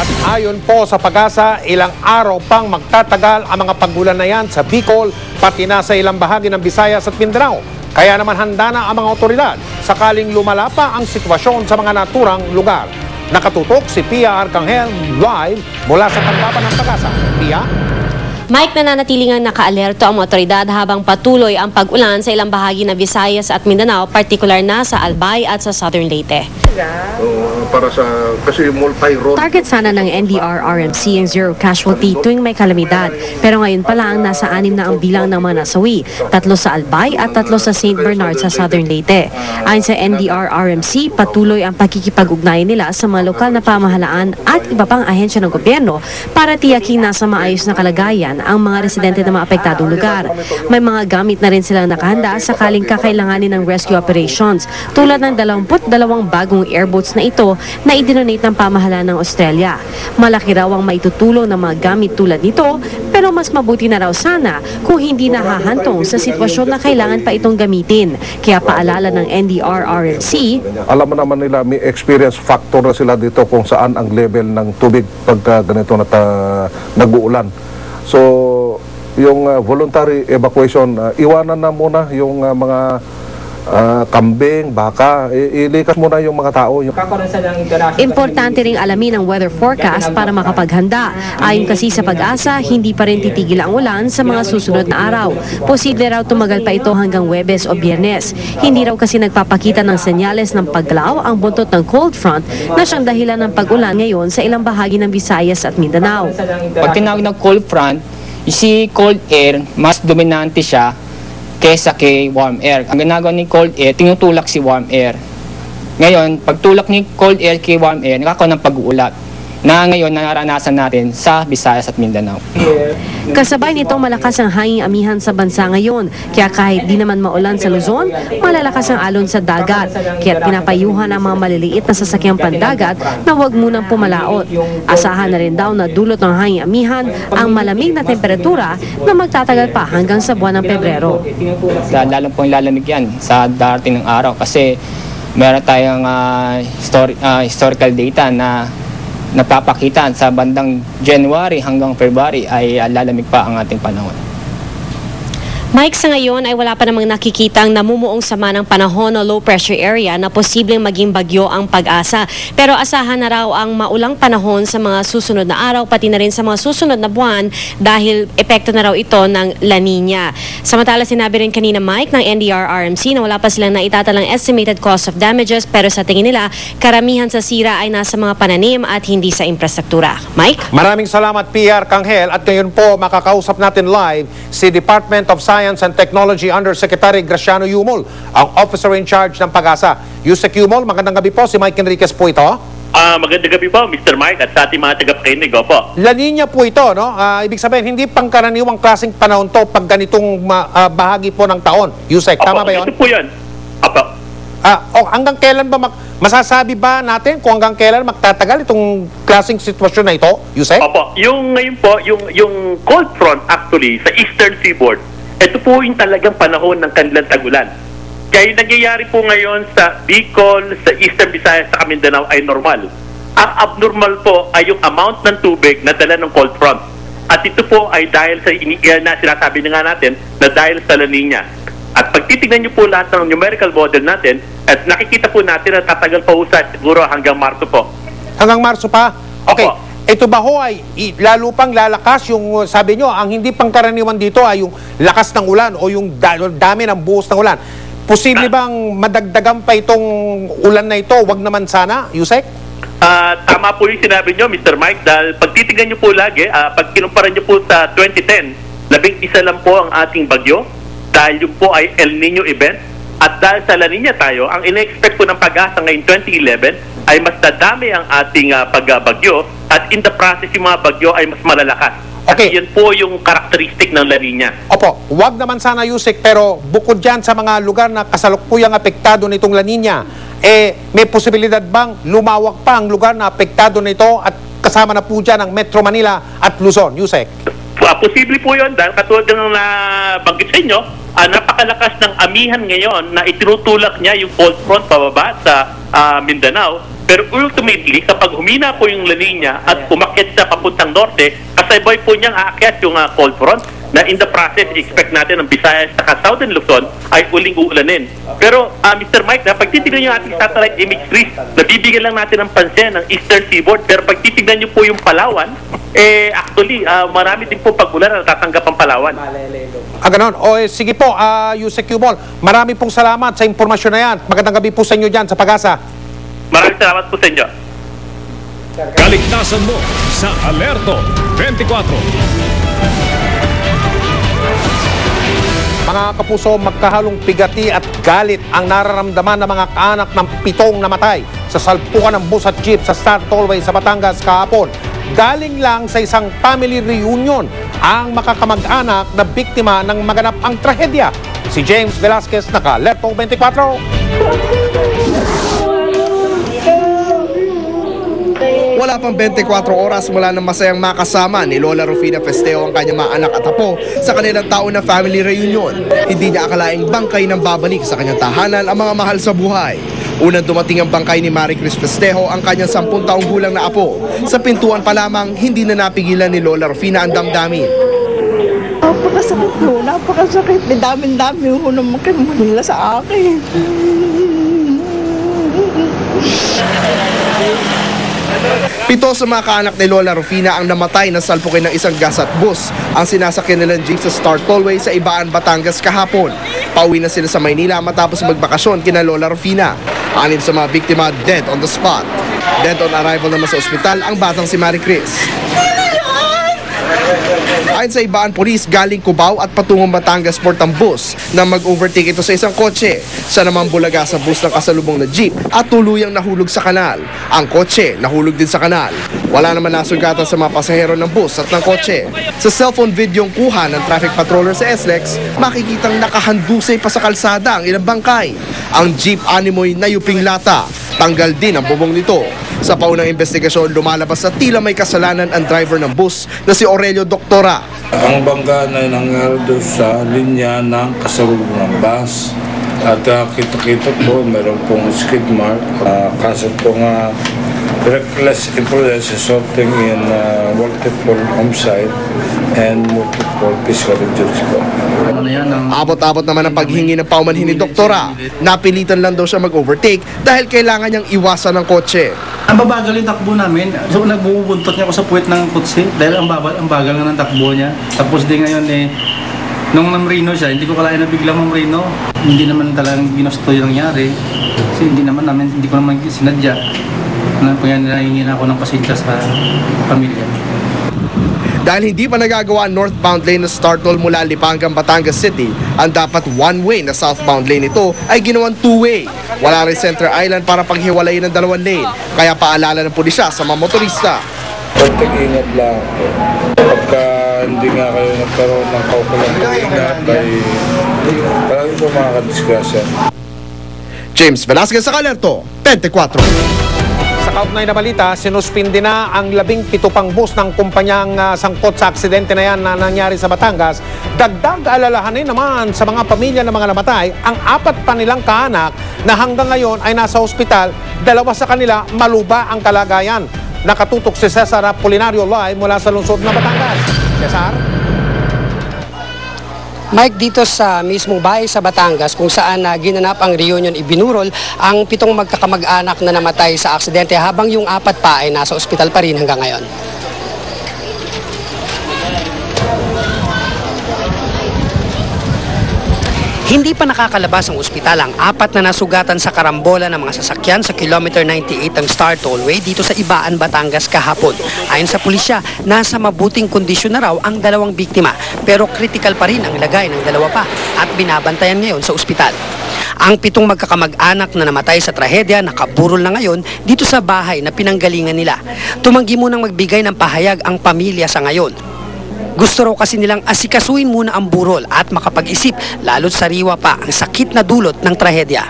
At ayon po sa Pag-asa, ilang araw pang magtatagal ang mga pagulan na yan sa Bicol, pati na sa ilang bahagi ng Visayas at Mindanao. Kaya naman handa na ang mga otoridad sakaling lumala pa ang sitwasyon sa mga naturang lugar. Nakatutok si Pia Arcangel live mula sa tanggapan ng Pag-asa. Pia? Mike, nananatiling ang naka-alerto ang mga otoridad habang patuloy ang pag-ulan sa ilang bahagi ng Visayas at Mindanao, partikular na sa Albay at sa Southern Leyte. Para sa kasi multi-road. Target sana ng NDR-RMC ang zero casualty tuwing may kalamidad. Pero ngayon pa lang, nasa 6 na ang bilang ng mga nasawi. 3 sa Albay at 3 sa St. Bernard sa Southern Leyte. Ayon sa NDR-RMC, patuloy ang pagkikipag-ugnayan nila sa mga lokal na pamahalaan at iba pang ahensya ng gobyerno para tiyaking nasa maayos na kalagayan ang mga residente ng mga apektadong lugar. May mga gamit na rin silang nakahanda sakaling kakailanganin ng rescue operations, tulad ng 22 bagong airboats na ito na idinonate ng pamahalaan ng Australia. Malaki raw ang maitutulong ng mga gamit tulad nito, pero mas mabuti na raw sana kung hindi nahahantong sa sitwasyon na kailangan pa itong gamitin. Kaya paalala ng NDR-RMC, alam mo naman nila, may experience factor na sila dito kung saan ang level ng tubig pagka ganito na nag-uulan. So, yung voluntary evacuation, iwanan na muna yung mga kambing, baka, ilikas muna yung mga tao. importante ring alamin ang weather forecast para makapaghanda. Ayon kasi sa Pag-asa, hindi pa rin titigil ang ulan sa mga susunod na araw. Posible raw tumagal pa ito hanggang Huwebes o Biyernes. Hindi raw kasi nagpapakita ng senyales ng paglaw ang buntot ng cold front na siyang dahilan ng pag-ulan ngayon sa ilang bahagi ng Visayas at Mindanao. Pag tinawag ng cold front, si cold air, mas dominante siya kesa kay warm air. Ang ginagawa ni cold air, tinutulak si warm air. Ngayon, pagtulak ni cold air kay warm air, nakakaroon ng pag-uulat na ngayon naranasan natin sa Visayas at Mindanao. Kasabay nito, malakas ang hanging amihan sa bansa ngayon. Kaya kahit di naman maulan sa Luzon, malalakas ang alon sa dagat. Kaya pinapayuhan ang mga maliliit na sasakyang pandagat na huwag munang pumalaot. Asahan na rin daw na dulot ng hanging amihan ang malamig na temperatura na magtatagal pa hanggang sa buwan ng Pebrero. Lalo pong lalamig yan sa darating ng araw kasi meron tayong historical data na napapakita sa bandang January hanggang February ay lalamig pa ang ating panahon. Mike, sa ngayon ay wala pa namang nakikitang namumuong sama ng panahon o low pressure area na posibleng maging bagyo ang Pag-asa. Pero asahan na raw ang maulang panahon sa mga susunod na araw, pati na rin sa mga susunod na buwan dahil epekto na raw ito ng La Nina. Samantala, sinabi rin kanina, Mike, ng NDR-RMC na wala pa silang naitatalang estimated cost of damages, pero sa tingin nila, karamihan sa sira ay nasa mga pananim at hindi sa infrastruktura. Mike? Maraming salamat, Pia Arcangel. At ngayon po, makakausap natin live si Department of Science and Technology Undersecretary Graciano Yumol, ang officer in charge ng Pag-asa. Yusek Yumol, magandang gabi po. Si Mike Enriquez po ito. Magandang gabi po, Mr. Mike, at sa ating mga tagapakinig. Opo. La Nina po ito, no? Ibig sabihin, hindi pangkaraniwang klaseng panahon to pag ganitong bahagi po ng taon. Yusek, tama ba yun? Ito po yun. Opo. Hanggang kailan ba masasabi ba natin kung hanggang kailan magtatagal itong klaseng sitwasyon na ito, Yusek? Opo. Yung ngayon po, yung cold front actually sa eastern seaboard, ito po yung talagang panahon ng kanilang tagulan. Kaya yung nangyayari po ngayon sa Bicol, sa Eastern Visayas, sa Mindanao ay normal. Ang abnormal po ay yung amount ng tubig na dala ng cold front. At ito po ay dahil sa na sinasabi na nga natin na dahil sa La Nina. At pag titignan niyo po lahat ng numerical model natin, at nakikita po natin na tatagal pa usad siguro hanggang Marso po. Hanggang Marso pa? Okay. Opo. Ito ba ho ay lalo pang lalakas yung sabi nyo, ang hindi pangkaraniwan dito ay yung lakas ng ulan o yung dami ng buhos ng ulan. Posible bang madagdagan pa itong ulan na ito? Wag naman sana, Yusek? Tama po yung sinabi nyo, Mr. Mike, dahil pag titignan nyo po lagi, pag kinumpara nyo po sa 2010, 11 lang po ang ating bagyo dahil yun po ay El Nino event. At dahil sa La Nina tayo, ang ina-expect po ng Pag-asa ngayong 2011 ay mas dadami ang ating pagbagyo at in the process yung mga bagyo ay mas malalakas. Okay. At yun po yung karakteristik ng La Nina. Opo, wag naman sana, Yusek, pero bukod dyan sa mga lugar na kasalukuyang apektado nitong La Nina, may posibilidad bang lumawak pa ang lugar na apektado nito at kasama na po dyan ang Metro Manila at Luzon, Yusek? Posible po yun dahil katulad ng nabanggit sa inyo, napakalakas ng amihan ngayon na itinutulak niya yung cold front pababa sa Mindanao. Pero ultimately, kapag humina po yung La Nina at umakyat sa papuntang norte, kasabay po niyang aakyat yung cold front na in the process, expect natin ang Visayas at Southern Luzon ay uling uulanin. Pero Mr. Mike, pag titignan yung ating satellite imagery, nabibigyan lang natin ng pansin ng Eastern Seaboard, pero pag titignan niyo po yung Palawan, actually, marami din po pagulan na natatanggap ang Palawan. Ganon. Sige po, Yusek Yubol, marami pong salamat sa impormasyon na yan. Magandang gabi po sa inyo dyan sa Pag-asa. Maraming salamat po sa inyo. Kaligtasan mo sa Alerto 24. Mga kapuso, magkahalong pigati at galit ang nararamdaman ng mga kaanak ng 7 namatay sa salpukan ng bus at jeep sa Star Tollway sa Batangas kahapon. Galing lang sa isang family reunion ang makakamag-anak na biktima ng maganap ang trahedya. Si James Velasquez, naka-Alerto 24. Wala pang 24 oras mula nang masayang makasama ni Lola Rufina Festeo ang kanyang mga anak at apo sa kanilang taon na family reunion. Hindi niya akalaing bangkay nang babalik sa kanyang tahanan ang mga mahal sa buhay. Unang dumating ang bangkay ni Maricris Festejo, ang kanyang 10 taong gulang na apo. Sa pintuan pa lamang, hindi na napigilan ni Lola Rufina ang damdamin. Napakasakit po, napakasakit. Dami-dami ho naman kayo nila sa akin. Pito sa mga kaanak ni Lola Rufina ang namatay na salpukin ng isang gas at bus ang sinasakyan nilang jeep sa Star Tollway sa Ibaan, Batangas kahapon. Pauwi na sila sa Maynila matapos magbakasyon kina Lola Rufina. 6 sa mga biktima dead on the spot. Dead on arrival naman sa ospital ang batang si Maricris. Ayon sa Ibaan Police, galing Cubao at patungong Batangas Port ang bus na mag-overtake ito sa isang kotse. Siya naman bulaga sa bus ng kasalubong na jeep at tuluyang nahulog sa kanal. Ang kotse nahulog din sa kanal. Wala naman nasugatan sa mga pasahero ng bus at ng kotse. Sa cellphone videong kuha ng traffic patroller sa SLEX, makikitang nakahandusay pa sa kalsada ang ilang bangkay. Ang jeep animoy nayuping lata. Tanggal din ang bubong nito. Sa paunang investigasyon, lumalabas na tila may kasalanan ang driver ng bus na si Aurelio Doctora. Ang bangga na nangyari doon sa linya ng kasalubong ng bus. At kita-kita po, meron pong skid mark. Kaso po nga, reckless imprudence resulting in multiple homicide and multiple physical injuries po. Abot-abot naman ang paghingi ng paumanhin ni Doktora. Napilitan lang daw siya mag-overtake dahil kailangan niyang iwasan ng kotse. Ang babagal yung takbo namin. So nagbubuntot niya ako sa puwet ng kotse dahil ang bagal nga ng takbo niya. Tapos di ngayon nung namrino siya, hindi ko kalain na biglang mamrino. Hindi naman talagang ginusto yung nangyari. Kasi hindi ko naman sinadya. Kaya nahingi na ako ng pasensya sa pamilya. Dahil hindi pa nagagawa ang northbound lane na Star Toll mula Lipangan, Batangas City, ang dapat one-way na southbound lane nito ay ginawang two-way. Wala rin Center Island para paghiwalayin ng 2 lane, kaya paalala ng pulisya sa mga motorista. Pagtig-ingat lang po. Pagka hindi nga kayo nagkaroon ng kaukulang pag-ingat, ay parang po makakadisgrasya. James Velasquez sa Alerto 24. Sa kaugnay na balita, sinuspindi na ang 17 pang bus ng kumpanyang sangkot sa aksidente na yan na nangyari sa Batangas. Dagdag alalahanin naman sa mga pamilya ng mga namatay ang 4 pa nilang kaanak na hanggang ngayon ay nasa ospital. 2 sa kanila maluba ang kalagayan. Nakatutok si Cesar Apolinario live mula sa lungsod na Batangas. Cesar? Mike, dito sa mismong bahay sa Batangas kung saan ginanap ang reunion, ibinurol ang 7 magkakamag-anak na namatay sa aksidente habang yung 4 pa ay nasa ospital pa rin hanggang ngayon. Hindi pa nakakalabas ang ospital ang 4 na nasugatan sa karambola ng mga sasakyan sa kilometer 98 ng Star Tollway dito sa Ibaan, Batangas kahapon. Ayon sa pulisya, nasa mabuting kondisyon na raw ang 2 biktima pero critical pa rin ang lagay ng 2 pa at binabantayan ngayon sa ospital. Ang 7 magkakamag-anak na namatay sa trahedya nakaburol na ngayon dito sa bahay na pinanggalingan nila. Tumanggi munang magbigay ng pahayag ang pamilya sa ngayon. Gusto raw kasi nilang asikasuin muna ang burol at makapag-isip lalo't sariwa pa ang sakit na dulot ng trahedya.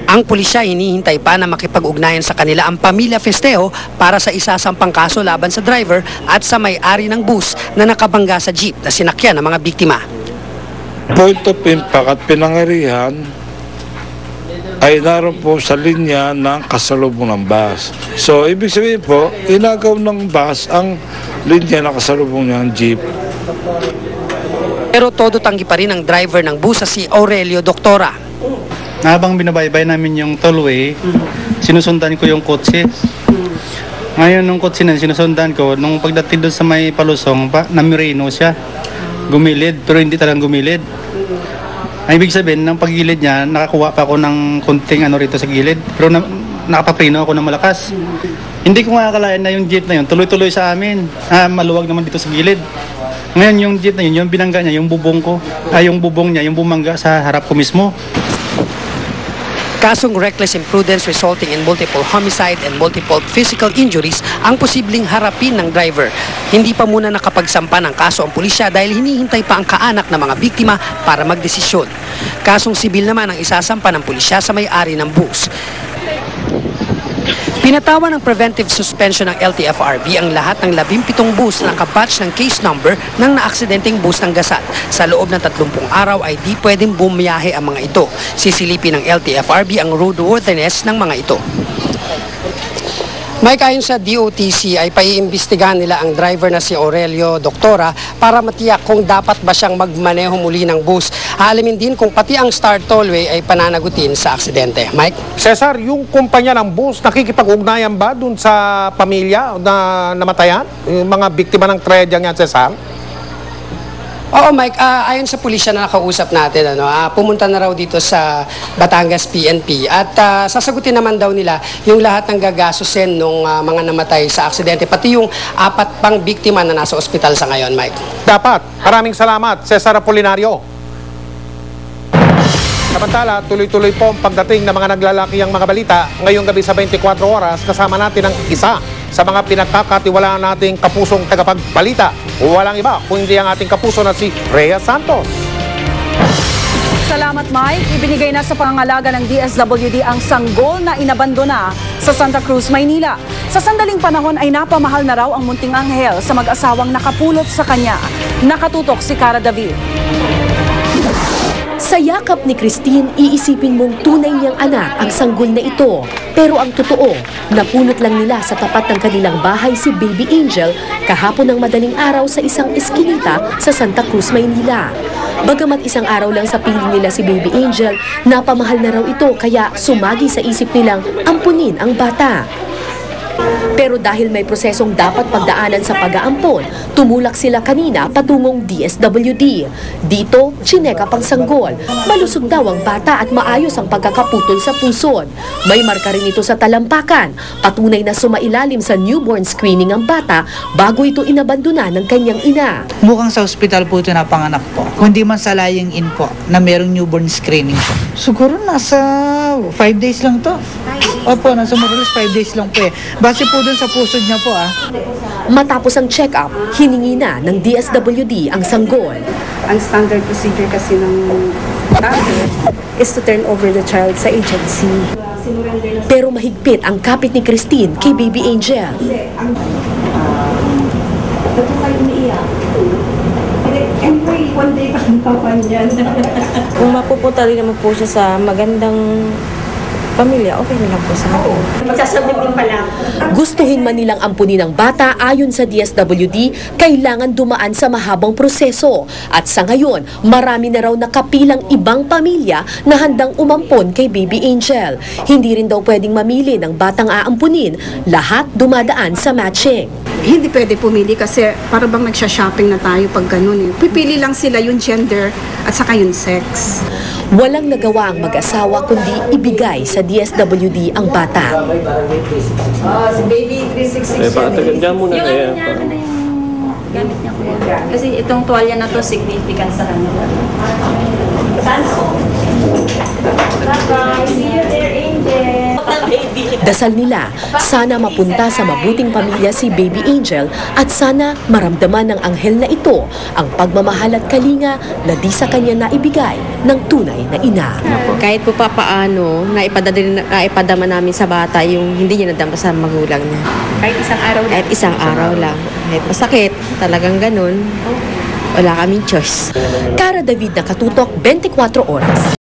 Ang pulisya hinihintay pa na makipag-ugnayan sa kanila ang pamilya Festejo para sa isasampang kaso laban sa driver at sa may-ari ng bus na nakabangga sa jeep na sinakyan ng mga biktima. Point of impact at pinangarihan, ay naroon po sa linya ng kasalubong ng bus. So, ibig sabihin po, inagaw ng bus ang linya na kasalubong ng jeep. Pero todo tanggi pa rin ang driver ng bus si Aurelio Doctora. Habang binabaybay namin yung tollway, sinusundan ko yung kotse. Ngayon nung kotse na sinusundan ko, nung pagdating doon sa may palusong, namireno siya. Gumilid, pero hindi talagang gumilid. Ang ibig sabihin, ng paggilid niya, nakakuha pa ako ng konting rito sa gilid. Pero nakapapreno ako ng malakas. Hindi ko nga akalain na yung jeep na yun, tuloy-tuloy sa amin. Maluwag naman dito sa gilid. Ngayon yung jeep na yun, yung binangga niya, yung bubong ko. Yung bubong niya, yung bumangga sa harap ko mismo. Kasong reckless imprudence resulting in multiple homicide and multiple physical injuries ang posibleng harapin ng driver. Hindi pa muna nakapagsampa ng kaso ang pulisya dahil hinihintay pa ang kaanak ng mga biktima para magdesisyon. Kasong sibil naman ang isasampa ng pulisya sa may-ari ng bus. Pinatawan ng preventive suspension ng LTFRB ang lahat ng 17 bus na nakabatch ng case number ng naaksidenteng bus ng Gasat. Sa loob ng 30 araw ay di pwedeng bumiyahe ang mga ito. Sisilipin ng LTFRB ang roadworthiness ng mga ito. Mike, ayon sa DOTC ay paiimbestigahan nila ang driver na si Aurelio Doctora para matiyak kung dapat ba siyang magmaneho muli ng bus. Haalamin din kung pati ang Star Tollway ay pananagutin sa aksidente. Mike? Cesar, yung kumpanya ng bus, nakikipag-ugnayan ba dun sa pamilya na namatayan? Yung mga biktima ng tragedya nga, Cesar? Oo, Mike, ayon sa pulisya na nakausap natin, pumunta na raw dito sa Batangas PNP at sasagutin naman daw nila yung lahat ng gagastusin ng mga namatay sa aksidente, pati yung 4 pang biktima na nasa ospital sa ngayon, Mike. Dapat. Maraming salamat, Cesar Apolinario. Samantala, tuloy-tuloy po ang pagdating ng mga naglalaki ang mga balita. Ngayong gabi sa 24 oras, kasama natin ang isa sa mga pinagkakatiwalaan nating kapusong tagapagbalita. Walang iba kung hindi ang ating kapuso na si Rhea Santos. Salamat, Mike. Ibinigay na sa pangangalaga ng DSWD ang sanggol na inabandona sa Santa Cruz, Maynila. Sa sandaling panahon ay napamahal na raw ang munting anghel sa mag-asawang nakapulot sa kanya. Nakatutok si Cara David. Sa yakap ni Christine, iisipin mong tunay niyang anak ang sanggol na ito. Pero ang totoo, napulot lang nila sa tapat ng kanilang bahay si Baby Angel kahapon ng madaling araw sa isang eskinita sa Santa Cruz, Maynila. Bagamat isang araw lang sa piling nila si Baby Angel, napamahal na raw ito kaya sumagi sa isip nilang ampunin ang bata. Pero dahil may prosesong dapat pagdaanan sa pag-aampon, tumulak sila kanina patungong DSWD. Dito, tsineka pang sanggol. Malusog daw ang bata at maayos ang pagkakaputol sa pusod. May marka rin ito sa talampakan. Patunay na sumailalim sa newborn screening ang bata bago ito inabandona ng kanyang ina. Mukhang sa ospital po ito napanganak po. Kundi man sa lying in po na merong newborn screening po. Siguro nasa 5 days lang to. Opo, nasa Morelos 5 days lang po eh. Base po dun sa pusod niya po Matapos ang check-up, hiningi na ng DSWD ang sanggol. Ang standard procedure kasi ng doctor is to turn over the child sa agency. Pero mahigpit ang kapit ni Christine kay Baby Angel. Anyway, one day pa yan. Kung mapupunta rin naman po siya sa magandang pamilya, okay na lang po sa akin. Magsasabihin pa lang. Gustuhin man nilang ampunin ang bata, ayon sa DSWD, kailangan dumaan sa mahabang proseso. At sa ngayon, marami na raw nakapilang ibang pamilya na handang umampon kay Baby Angel. Hindi rin daw pwedeng mamili ng batang aampunin, lahat dumadaan sa matching. Hindi pwede pumili kasi para bang nagsha-shopping na tayo pag ganun eh. Pipili lang sila yung gender at saka yung sex. Walang nagawa ang mag-asawa kundi ibigay sa DSWD ang bata. Si Baby 366 Patagal muna na yan. Gamit niya ko. Kasi itong tuwalya na to significant sa kanya. Bye-bye. See you there, Angel. Dasal nila, sana mapunta sa mabuting pamilya si Baby Angel at sana maramdaman ng anghel na ito ang pagmamahal at kalinga na di sa kanya naibigay ng tunay na ina. Kahit po papaano, naipadama namin sa bata yung hindi niya nadama sa magulang niya. Kahit isang araw lang? Kahit isang araw lang. Kahit masakit, talagang ganun. Wala kaming choice. Cara David, Nakatutok, 24 oras.